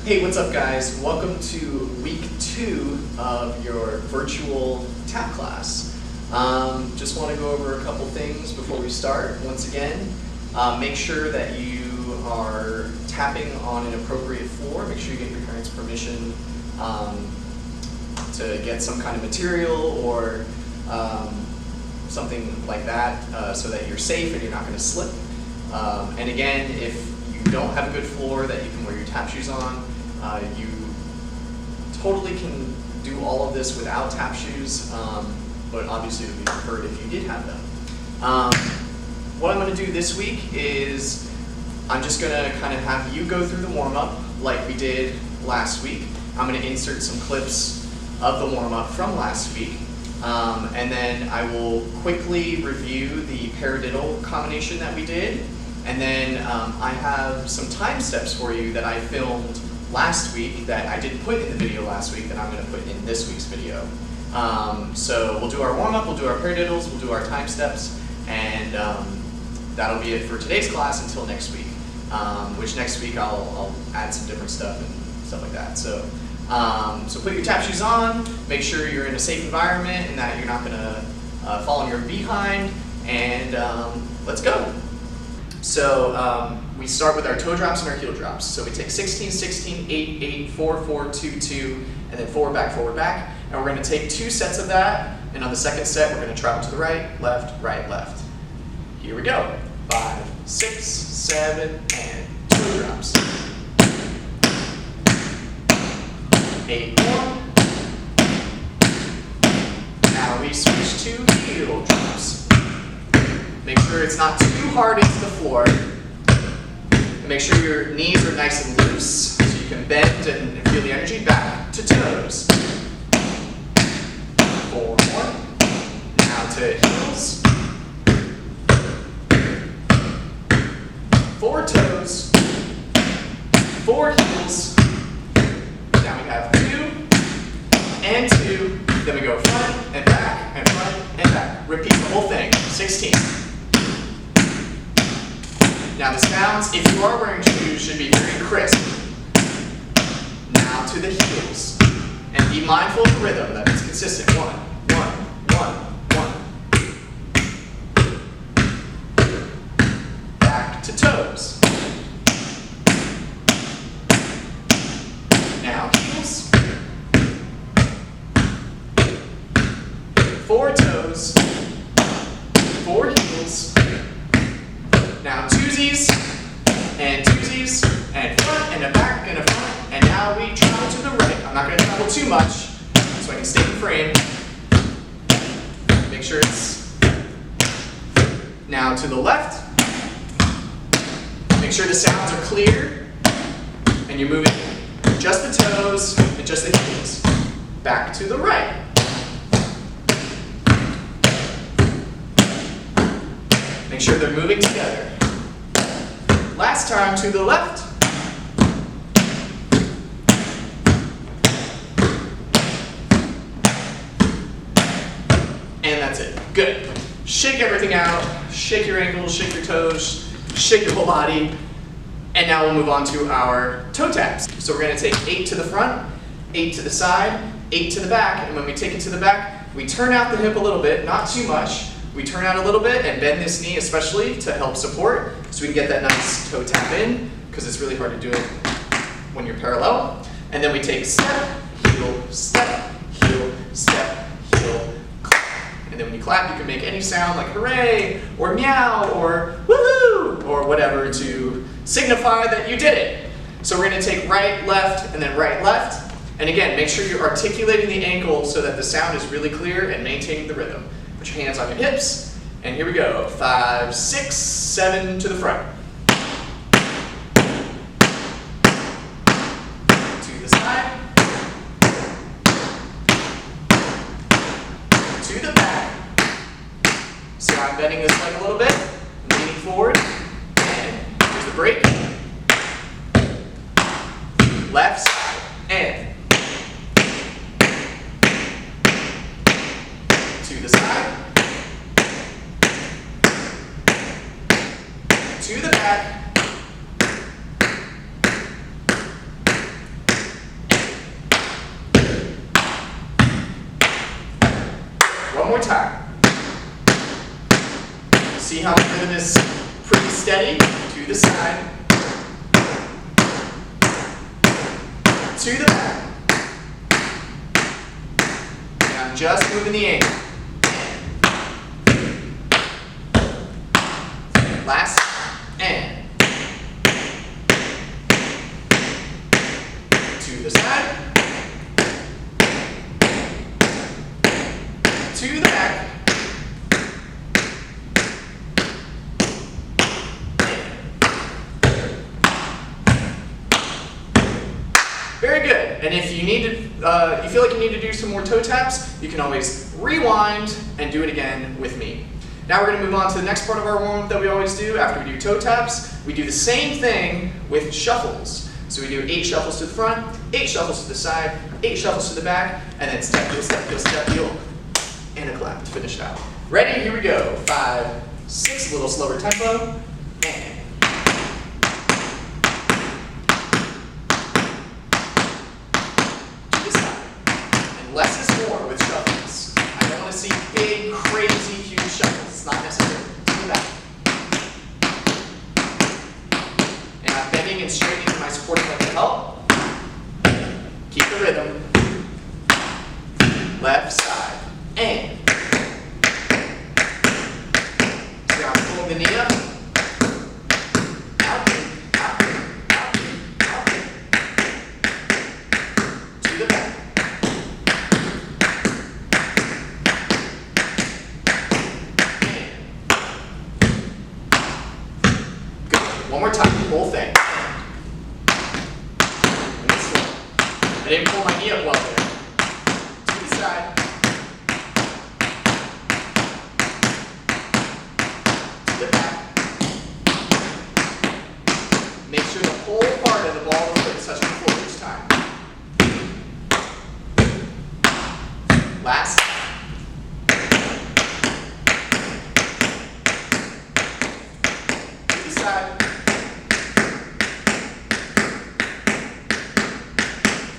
Hey, what's up guys? Welcome to week 2 of your virtual tap class. Just want to go over a couple things before we start. Once again, make sure that you are tapping on an appropriate floor. Make sure you get your parents' permission to get some kind of material or something like that so that you're safe and you're not going to slip. And again, if you don't have a good floor that you can wear your tap shoes on, you totally can do all of this without tap shoes, but obviously it would be preferred if you did have them. What I'm going to do this week is I'm just going to kind of have you go through the warm-up like we did last week. I'm going to insert some clips of the warm-up from last week, and then I will quickly review the paradiddle combination that we did. And then I have some time steps for you that I filmed last week that I didn't put in the video last week that I'm going to put in this week's video. So we'll do our warm-up, we'll do our paradiddles, we'll do our time steps, and that'll be it for today's class until next week. Which next week I'll add some different stuff and stuff like that. So put your tap shoes on, make sure you're in a safe environment and that you're not going to fall on your behind, and let's go. So we start with our toe drops and our heel drops. So we take 16, 16, 8, 8, 4, 4, 2, 2, and then forward, back, and we're going to take 2 sets of that, and on the second set we're going to travel to the right, left, left. Here we go. 5, 6, 7, and toe drops. 8, 1. Now we switch to heel drops. Make sure it's not too hard into the floor. And make sure your knees are nice and loose so you can bend and feel the energy. Back to toes. 4 more. Now to heels. 4 toes. 4 heels. Now we have 2 and 2. Then we go front and back and front and back. Repeat the whole thing. 16. Now the sounds, if you are wearing shoes, should be very crisp. Now to the heels. And be mindful of the rhythm, that it's consistent. 1, 1, 1, 1. Back to toes. Now heels. 4 toes. 4 heels. Now twosies, and front, and a back, and a front, and now we travel to the right. I'm not going to travel too much, so I can stay in frame. Make sure it's now to the left. Make sure the sounds are clear, and you're moving just the toes and just the heels. Back to the right. Make sure they're moving together. Last time to the left. And that's it. Good. Shake everything out. Shake your ankles, shake your toes, shake your whole body. And now we'll move on to our toe taps. So we're going to take 8 to the front, 8 to the side, 8 to the back. And when we take it to the back, we turn out the hip a little bit, not too much. We turn out a little bit and bend this knee especially to help support so we can get that nice toe tap in, because it's really hard to do it when you're parallel. And then we take step, heel, step, heel, step, heel, clap. And then when you clap, you can make any sound like hooray, or meow, or woohoo, or whatever to signify that you did it. So we're going to take right, left, and then right, left. And again, make sure you're articulating the ankle so that the sound is really clear and maintaining the rhythm. Put your hands on your hips, and here we go. 5, 6, 7 to the front. To the side. To the back. So I'm bending this leg a little bit, leaning forward, and here's the break. Left side, and to the side, to the back, more time. See how I'm doing this pretty steady? To the side. To the back. And I'm just moving the ankle. Last, and to the side, to the back, very good. And if you need to, you feel like you need to do some more toe taps, you can always rewind and do it again with me. Now we're going to move on to the next part of our warm-up that we always do after we do toe taps. We do the same thing with shuffles. So we do 8 shuffles to the front, 8 shuffles to the side, 8 shuffles to the back, and then step, heel, step, heel, step, heel, and a clap to finish it out. Ready? Here we go. 5, 6, a little slower tempo, and to the side. And less is more with shuffles. I don't want to see big, crazy, huge shuffles. It's not necessary. To the back. And I'm bending and straightening my supporting leg to help. Keep the rhythm. Left side. And. So I'm pulling the knee up. Out, out, out, out. To the back. One more time, the whole thing. I didn't pull my knee up well there. To the side. To the back. Make sure the whole part of the ball of the foot is touching the floor each time. Last. To the side.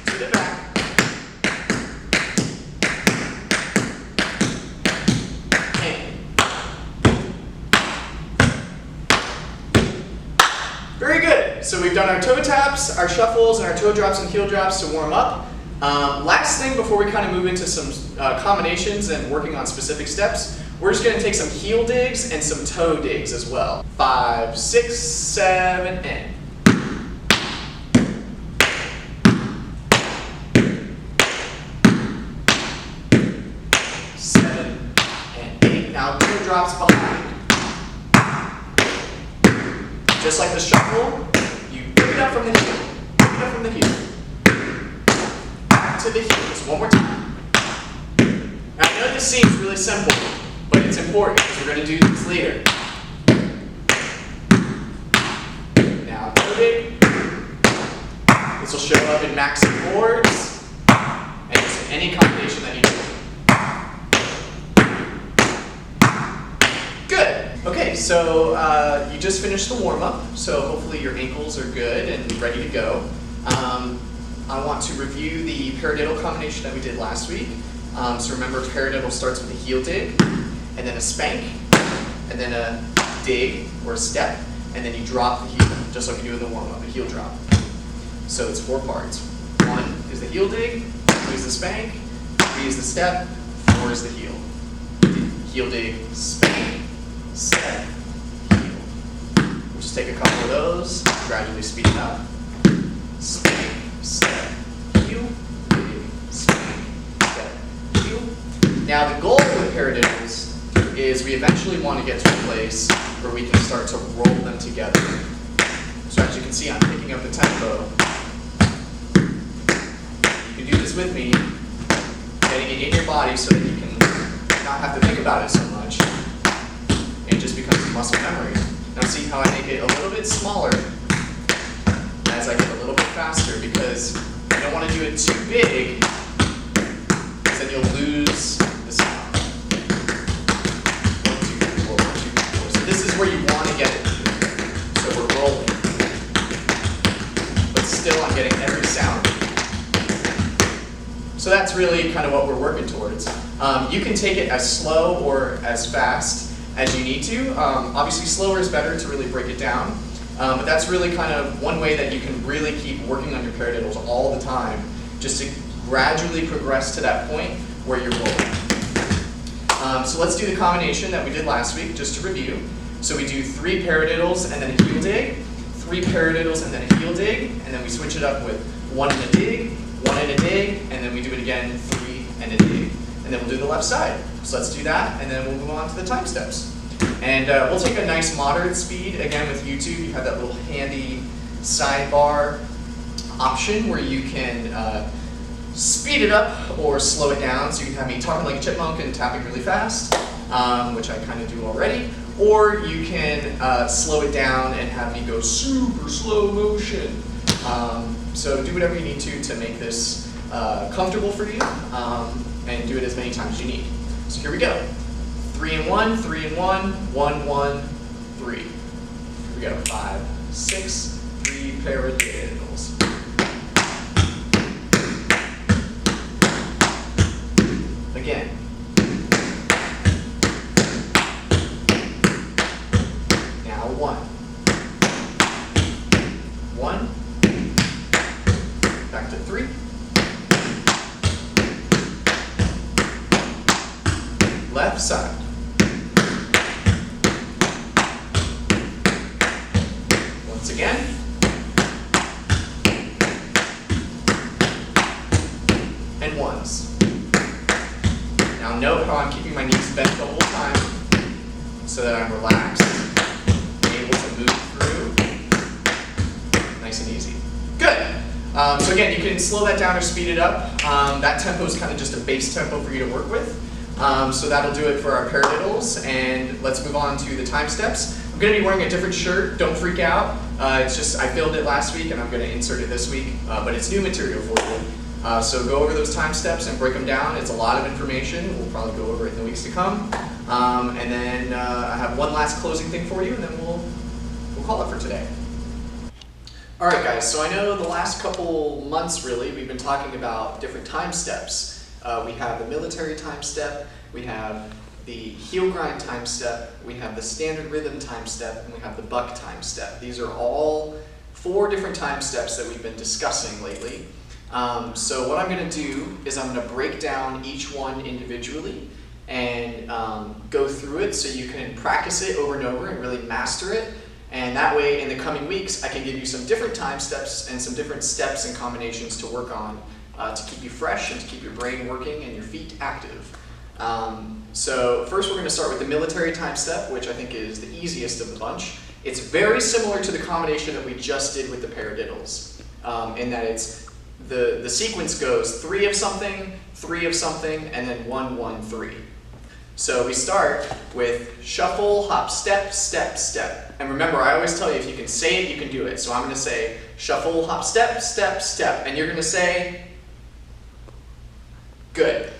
The back. And. Very good. So we've done our toe taps, our shuffles, and our toe drops and heel drops to warm up. Last thing before we kind of move into some combinations and working on specific steps, we're just going to take some heel digs and some toe digs as well. 5, 6, 7, and. 7 and 8. Now toe drops behind. Just like the shuffle, you pick it up from the heel. Pick it up from the heel. Back to the heels. One more time. Now I know this seems really simple, but it's important because we're going to do this later. Now toe dig. This will show up in max and forwards, and just in any combination that you do. Good. Okay, so you just finished the warm-up, so hopefully your ankles are good and ready to go. I want to review the paradiddle combination that we did last week. So remember, paradiddle starts with a heel dig, and then a spank, and then a dig or a step, and then you drop the heel, just like you do in the warm-up, a heel drop. So it's 4 parts. 1 is the heel dig, 2 is the spank, 3 is the step, 4 is the heel. Heel dig, spank, step, heel. We'll just take a couple of those, gradually speed it up. Spank, step, heel, dig, spank, step, heel. Now the goal with paradiddles is we eventually want to get to a place where we can start to roll them together. So as you can see, I'm picking up the tempo. You can do this with me, getting it in your body so that you can not have to think about it so much. It just becomes a muscle memory. Now see how I make it a little bit smaller as I get a little bit faster, because you don't want to do it too big, because then you'll lose the sound. 1, 2, 3, 4, 1, 2, 3, 4. So this is where you want to get it. So we're rolling. But still I'm getting every sound. So that's really kind of what we're working towards. You can take it as slow or as fast as you need to. Obviously slower is better to really break it down, but that's really kind of one way that you can really keep working on your paradiddles all the time, just to gradually progress to that point where you're rolling. So let's do the combination that we did last week, just to review. So we do 3 paradiddles and then a heel dig, 3 paradiddles and then a heel dig, and then we switch it up with 1 and a dig, 1 and a dig, and then we do it again, 3 and a dig. And then we'll do the left side. So let's do that, and then we'll move on to the time steps. And we'll take a nice moderate speed. Again, with YouTube, you have that little handy sidebar option where you can speed it up or slow it down. So you can have me talking like a chipmunk and tapping really fast, which I kind of do already. Or you can slow it down and have me go super slow motion. So do whatever you need to make this comfortable for you, and do it as many times as you need. So here we go. 3 and 1, 3 and 1, 1, 1, 3. Here we go. 5, 6, 3 paradiddles. Again. Now 1. 1. Back to 3. Left side. Once again. And ones. Now note how I'm keeping my knees bent the whole time so that I'm relaxed, able to move through. Nice and easy. Good. So again, you can slow that down or speed it up. That tempo is kind of just a base tempo for you to work with. So that'll do it for our paradiddles, and let's move on to the time steps. I'm going to be wearing a different shirt, don't freak out. It's just, I filmed it last week and I'm going to insert it this week, but it's new material for you. So go over those time steps and break them down. It's a lot of information. We'll probably go over it in the weeks to come. And then I have one last closing thing for you, and then we'll call it for today. All right, guys, so I know the last couple months, really, we've been talking about different time steps. We have the military time step, we have the heel grind time step, we have the standard rhythm time step, and we have the buck time step. These are all 4 different time steps that we've been discussing lately. So what I'm going to do is I'm going to break down each one individually and go through it so you can practice it over and over and really master it. And that way, in the coming weeks, I can give you some different time steps and some different steps and combinations to work on to keep you fresh and to keep your brain working and your feet active. So first we're going to start with the military time step, which I think is the easiest of the bunch. It's very similar to the combination that we just did with the paradiddles, in that it's the sequence goes 3 of something, 3 of something, and then 1, 1, 3. So we start with shuffle, hop, step, step, step. And remember, I always tell you, if you can say it, you can do it. So I'm going to say shuffle, hop, step, step, step. And you're going to say, good.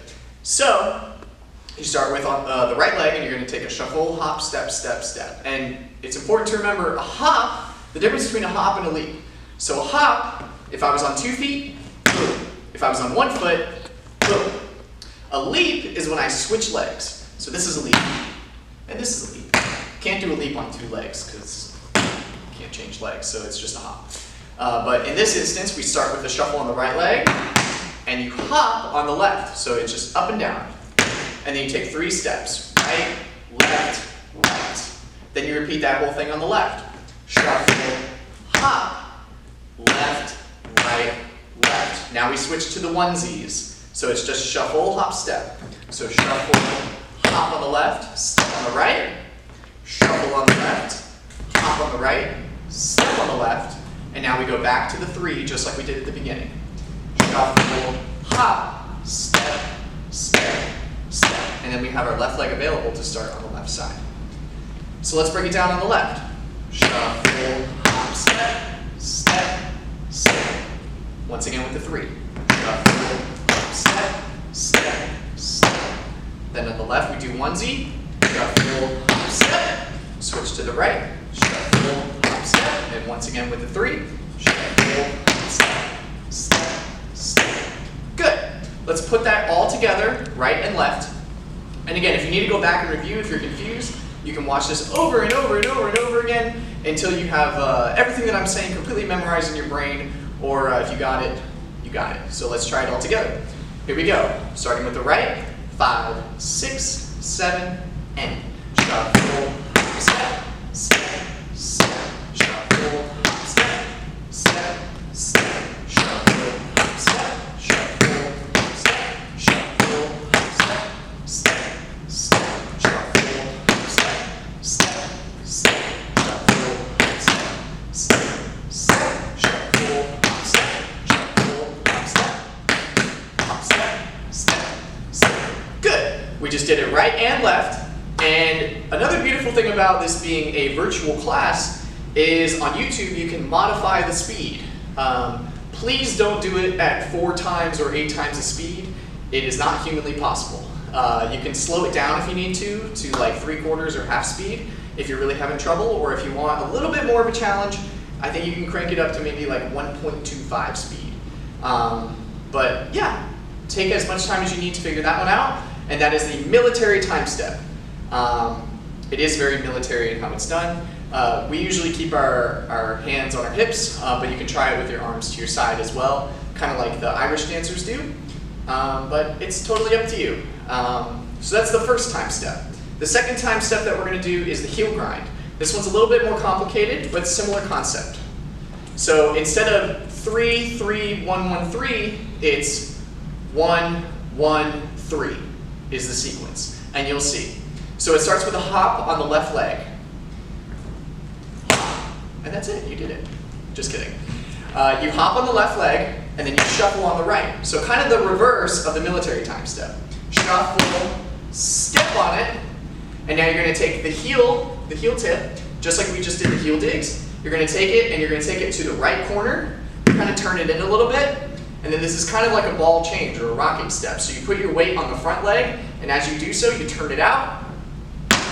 So you start with the right leg, and you're going to take a shuffle, hop, step, step, step. And it's important to remember a hop, the difference between a hop and a leap. So a hop, if I was on 2 feet, boom. If I was on 1 foot, boom. A leap is when I switch legs. So this is a leap, and this is a leap. Can't do a leap on 2 legs because you can't change legs, so it's just a hop. But in this instance, we start with the shuffle on the right leg, and you hop on the left. So it's just up and down. And then you take 3 steps, right, left, right. Then you repeat that whole thing on the left. Shuffle, hop, left, right, left. Now we switch to the onesies. So it's just shuffle, hop, step. So shuffle, hop on the left, step on the right, shuffle on the left, hop on the right, step on the left, and now we go back to the 3 just like we did at the beginning. Shuffle, hop, step, step, step. And then we have our left leg available to start on the left side. So let's break it down on the left. Shuffle, hop, step, step, step. Once again with the 3. Shuffle, hop, step, step, step. Then on the left we do onesie. Shuffle, hop, step. Switch to the right. Shuffle, hop, step. And once again with the 3. Shuffle, hop, step, step, step. Good. let's put that all together, right and left. And again, if you need to go back and review, if you're confused, you can watch this over and over and over and over again until you have everything that I'm saying completely memorized in your brain, or if you got it, you got it. So let's try it all together. Here we go. Starting with the right, 5, 6, 7, and shuffle, step, step, step, shuffle, step, step, step, shuffle, step, shuffle, step, shuffle, step, step, step, shuffle, step, step, step, shuffle, step, step, step, shuffle, step, shuffle, step, step, step. Good. We just did it right and left. And another beautiful thing about this being a virtual class is on YouTube you can modify the speed. Please don't do it at 4 times or 8 times the speed. It is not humanly possible. You can slow it down if you need to like 3/4 or half speed if you're really having trouble, or if you want a little bit more of a challenge, I think you can crank it up to maybe like 1.25 speed. But yeah, take as much time as you need to figure that one out, and that is the military time step. It is very military in how it's done. We usually keep our hands on our hips, but you can try it with your arms to your side as well, kind of like the Irish dancers do. But it's totally up to you. So that's the first time step. The second time step that we're going to do is the heel grind. This one's a little bit more complicated, but similar concept. So instead of 3, 3, 1, 1, 3, it's 1, 1, 3 is the sequence, and you'll see. So it starts with a hop on the left leg. And that's it, you did it. Just kidding. You hop on the left leg, and then you shuffle on the right. So kind of the reverse of the military time step. Shuffle, step on it, and now you're going to take the heel tip, just like we just did the heel digs. You're going to take it, and you're going to take it to the right corner, kind of turn it in a little bit, and then this is kind of like a ball change or a rocking step. So you put your weight on the front leg, and as you do so, you turn it out,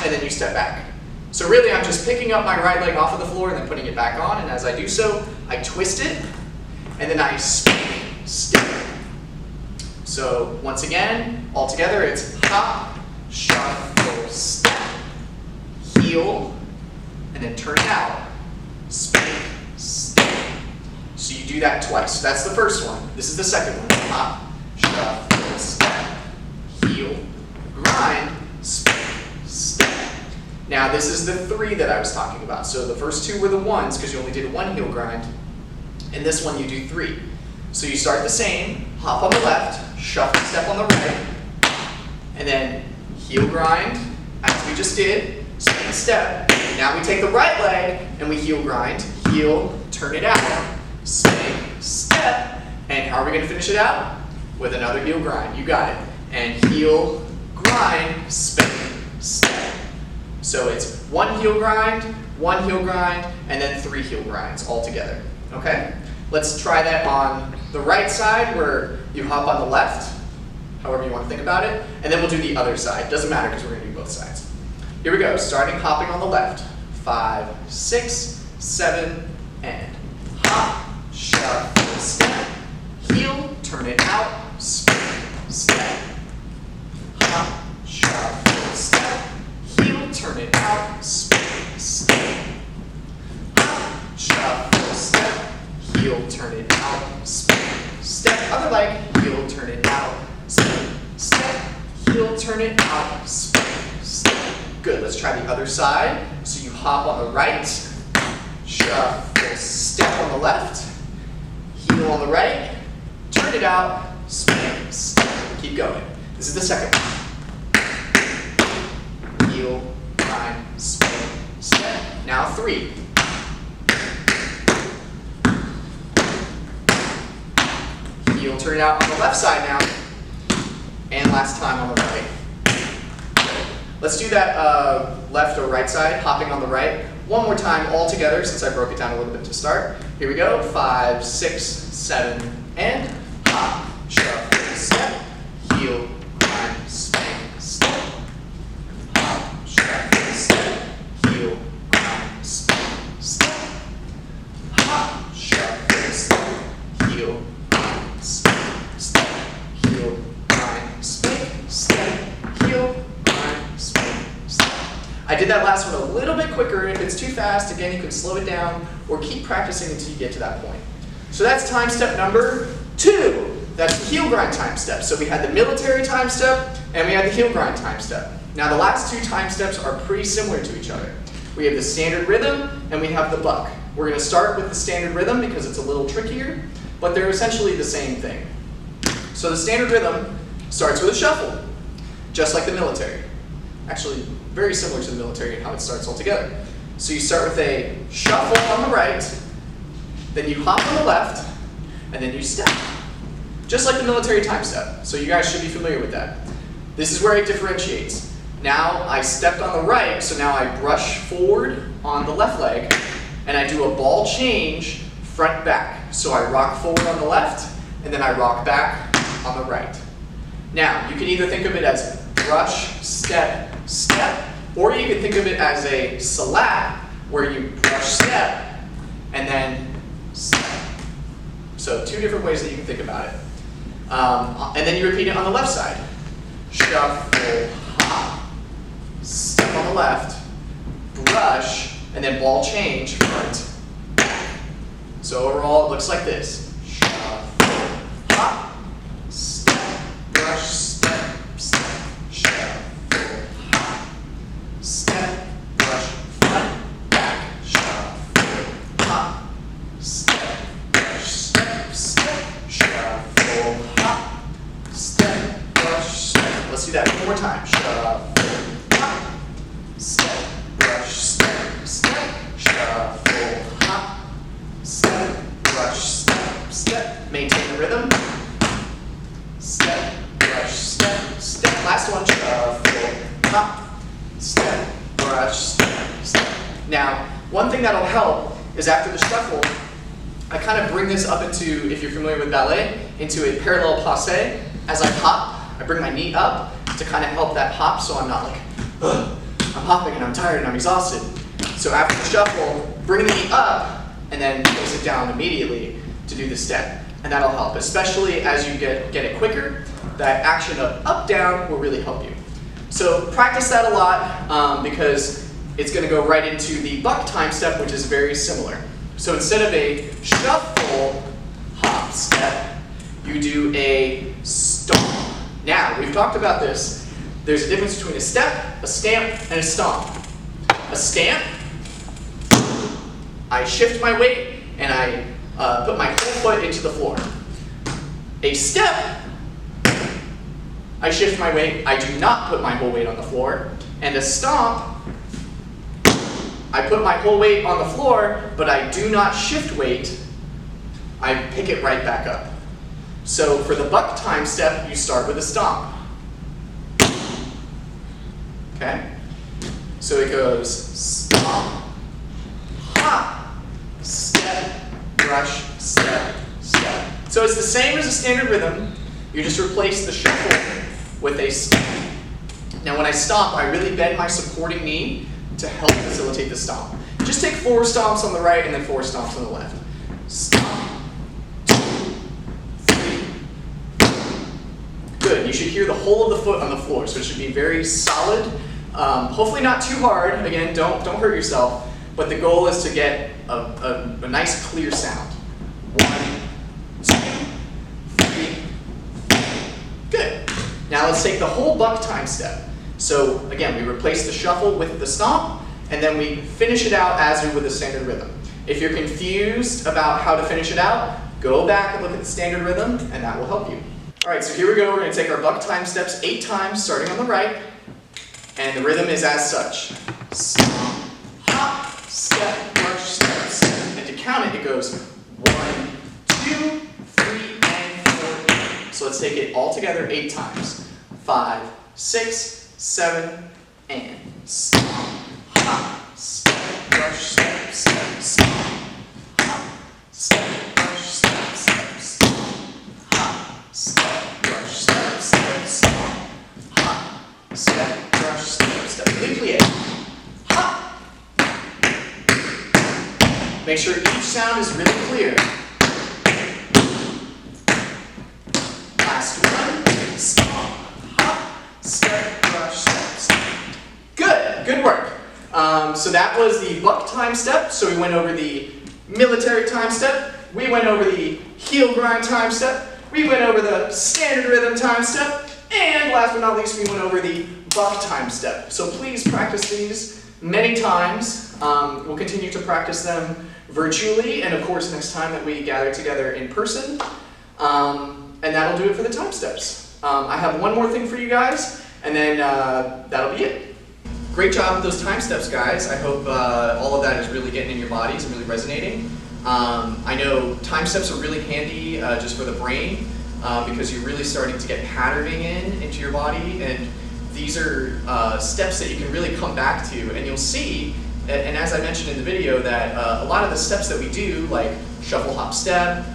and then you step back. So really, I'm just picking up my right leg off of the floor and then putting it back on, and as I do so, I twist it, and then I spank, step. So once again, all together, it's hop, shuffle, step, heel, and then turn it out, spank, step. So you do that twice. That's the first one. This is the second one. Hop, shuffle, step, heel, grind, spank, step. Now this is the 3 that I was talking about. So the first 2 were the 1s because you only did 1 heel grind. And this one you do 3. So you start the same, hop on the left, shuffle step on the right, and then heel grind, as we just did, spank step. Now we take the right leg and we heel grind, heel, turn it out, spank, step, and how are we going to finish it out? With another heel grind. You got it. And heel, grind, spank, step. So it's 1 heel grind, and then 3 heel grinds all together. Okay? Let's try that on the right side where you hop on the left, however you want to think about it, and then we'll do the other side. Doesn't matter because we're going to do both sides. Here we go. Starting hopping on the left. 5, 6, 7, and hop, shuffle, step, heel, turn it out, spin, step, hop, shuffle, step, heel, turn it out, spin, step, hop, shuffle, step, heel, turn it out, spin, step, other leg, heel, turn it out, spin, step, heel, turn it out, spin, step. Good, let's try the other side. So you hop on the right, shuffle, step on the left, heel on the right, turn it out, spin, step. Keep going. This is the second one. Heel, grind, spin, step. Now 3. Heel, turn it out on the left side now. And last time on the right. Let's do that left or right side, hopping on the right. One more time all together since I broke it down a little bit to start. Here we go. 5, 6, 7, and hop, shuffle, step, heel, grind, spank, step. Hop, shuffle, step, heel, grind, spank, step. Hop, shuffle, step, heel, grind, spank, step, heel, bit quicker. If it's too fast, again, you can slow it down or keep practicing until you get to that point. So that's time step number 2. That's the heel grind time step. So we had the military time step and we had the heel grind time step. Now the last 2 time steps are pretty similar to each other. We have the standard rhythm and we have the buck. We're going to start with the standard rhythm because it's a little trickier, but they're essentially the same thing. So the standard rhythm starts with a shuffle, just like the military. Actually, very similar to the military and how it starts all together. So you start with a shuffle on the right, then you hop on the left, and then you step. Just like the military time step. So you guys should be familiar with that. This is where it differentiates. Now I stepped on the right, so now I brush forward on the left leg, and I do a ball change front back. So I rock forward on the left, and then I rock back on the right. Now, you can either think of it as brush, step, step, or you can think of it as a slap, where you brush, step, and then step. So 2 different ways that you can think about it. And then you repeat it on the left side. Shuffle, hop, step on the left, brush, and then ball change, front, back. So overall, it looks like this. Shuffle, hop, step, brush, step, step, shuffle, hop, step, brush, front, back, shuffle, hop, step, brush, step, step, shuffle, hop, step, brush, step. Let's do that one more time. Shuffle, hop, step, brush, step, step, shuffle, hop, step, brush, step, step. Maintain the rhythm. Step, brush, step, step. Last one. Shuffle, hop, step, brush, step, step. Now, one thing that'll help is after the shuffle, I kind of bring this up into, if you're familiar with ballet, into a parallel passe. As I hop, I bring my knee up to kind of help that hop so I'm not like, ugh, I'm hopping and I'm tired and I'm exhausted. So after the shuffle, bring the knee up and then place it down immediately to do the step. And that'll help, especially as you get it quicker. That action of up, down will really help you. So practice that a lot because it's going to go right into the buck time step, which is very similar. So instead of a shuffle, hop, step, you do a stomp. Now, we've talked about this. There's a difference between a step, a stamp, and a stomp. A stamp, I shift my weight and I put my whole foot into the floor. A step, I shift my weight, I do not put my whole weight on the floor. And a stomp, I put my whole weight on the floor, but I do not shift weight. I pick it right back up. So for the buck time step, you start with a stomp. Okay? So it goes stomp, hop, step, brush, step, step. So it's the same as a standard rhythm. You just replace the shuffle with a stomp. Now when I stomp, I really bend my supporting knee to help facilitate the stomp. Just take 4 stomps on the right and then 4 stomps on the left. Stomp, 2, 3. Good, you should hear the whole of the foot on the floor, so it should be very solid. Hopefully not too hard, again, don't hurt yourself, but the goal is to get a nice clear sound. 1, 2, 3. Good. Now let's take the whole buck time step. So again, we replace the shuffle with the stomp, and then we finish it out as we would the standard rhythm. If you're confused about how to finish it out, go back and look at the standard rhythm, and that will help you. All right, so here we go. We're going to take our buck time steps 8 times, starting on the right, and the rhythm is as such. Stomp, hop, step, brush, step, step. And to count it, it goes 1, 2, 3, and 4. So let's take it all together 8 times. 5, 6, 7, and stomp, hop, step, brush, step, step, stomp, hop, step, brush, step, step, stomp, hop, step, brush, step, step, stomp, hop, step, brush, step, step. Really plie. Hop. Make sure each sound is really clear. Last one. Stomp, hop, step, brush, step, step. Good work. So that was the buck time step. So we went over the military time step. We went over the heel grind time step. We went over the standard rhythm time step. And last but not least, we went over the buck time step. So please practice these many times. We'll continue to practice them virtually, and of course next time that we gather together in person. And that'll do it for the time steps. I have one more thing for you guys, and then that'll be it. Great job with those time steps, guys. I hope all of that is really getting in your bodies and really resonating. I know time steps are really handy just for the brain because you're really starting to get patterning into your body, and these are steps that you can really come back to, and you'll see, and as I mentioned in the video, that a lot of the steps that we do, like shuffle, hop, step,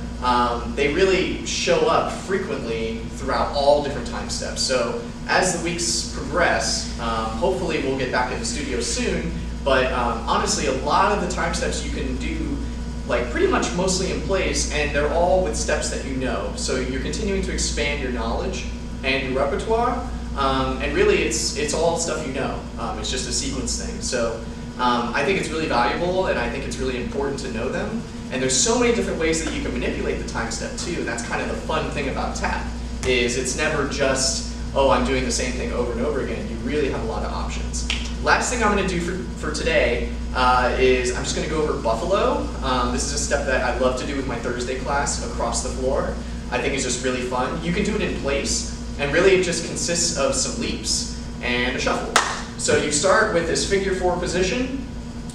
they really show up frequently throughout all different time steps. So as the weeks progress, hopefully we'll get back in the studio soon, but honestly, a lot of the time steps you can do like pretty much mostly in place, and they're all with steps that you know. So you're continuing to expand your knowledge and your repertoire, and really it's all stuff you know. It's just a sequence thing. So I think it's really valuable, and I think it's really important to know them. And there's so many different ways that you can manipulate the time step too, and that's kind of the fun thing about tap, is it's never just, oh, I'm doing the same thing over and over again. You really have a lot of options. Last thing I'm going to do for today is I'm just going to go over buffalo. This is a step that I love to do with my Thursday class across the floor. I think it's just really fun. You can do it in place, and really it just consists of some leaps and a shuffle. So you start with this figure 4 position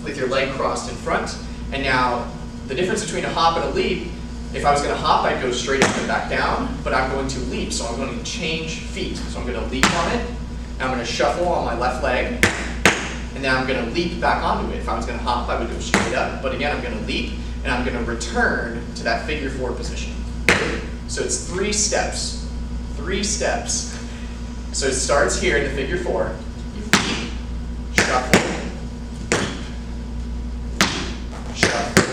with your leg crossed in front, and now the difference between a hop and a leap, if I was going to hop, I'd go straight up and back down, but I'm going to leap, so I'm going to change feet. So I'm going to leap on it, and I'm going to shuffle on my left leg, and then I'm going to leap back onto it. If I was going to hop, I would go straight up, but again, I'm going to leap, and I'm going to return to that figure 4 position. So it's 3 steps. 3 steps. So it starts here in the figure 4. You leap, shuffle, shuffle,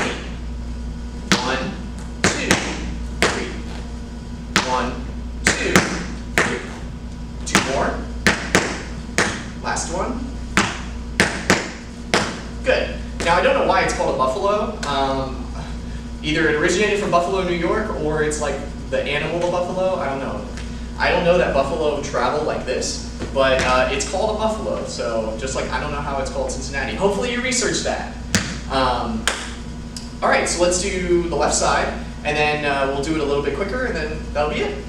leap. 1, 2, 3. 1, 2, 3. 2 more. Last one. Good. Now I don't know why it's called a buffalo. Either it originated from Buffalo, New York, or it's like the animal of buffalo. I don't know. I don't know that buffalo travel like this, but it's called a buffalo. So just like I don't know how it's called Cincinnati. Hopefully you researched that. All right, so let's do the left side, and then we'll do it a little bit quicker, and then that'll be it.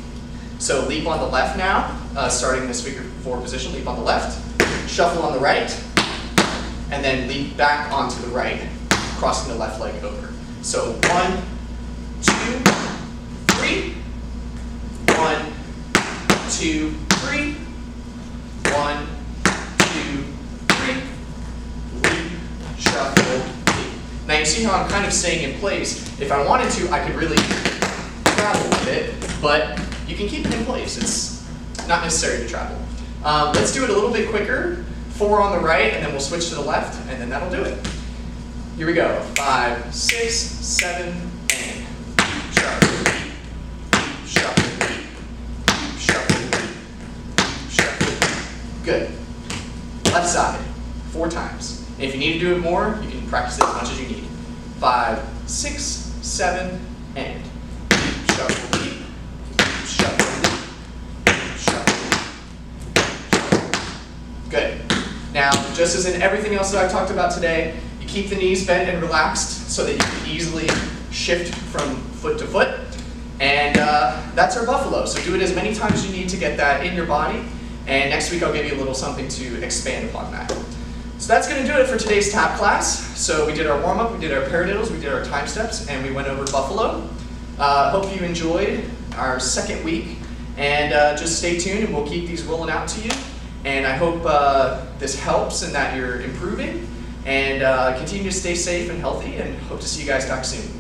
So leap on the left now, starting this figure 4 position. Leap on the left, shuffle on the right, and then leap back onto the right, crossing the left leg over. So 1, 2, 3. 1, 2, 3. 1, 2, 3. Leap, shuffle, leap. Now you see how I'm kind of staying in place. If I wanted to, I could really travel with it, but you can keep it in place. It's not necessary to travel. Let's do it a little bit quicker. 4 on the right, and then we'll switch to the left, and then that'll do it. Here we go. 5, 6, 7, and shuffle, shuffle, shuffle, shuffle. Good. Left side, 4 times. And if you need to do it more, you can practice it as much as you need. 5, 6, 7, and shuffle, shuffle, shuffle, shuffle. Good. Now, just as in everything else that I've talked about today, you keep the knees bent and relaxed so that you can easily shift from foot to foot. And that's our buffalo. So do it as many times as you need to get that in your body. And next week I'll give you a little something to expand upon that. So that's going to do it for today's tap class. So we did our warm-up, we did our paradiddles, we did our time steps, and we went over buffalo. Hope you enjoyed our second week. And just stay tuned and we'll keep these rolling out to you. And I hope this helps and that you're improving. And continue to stay safe and healthy, and hope to see you guys back soon.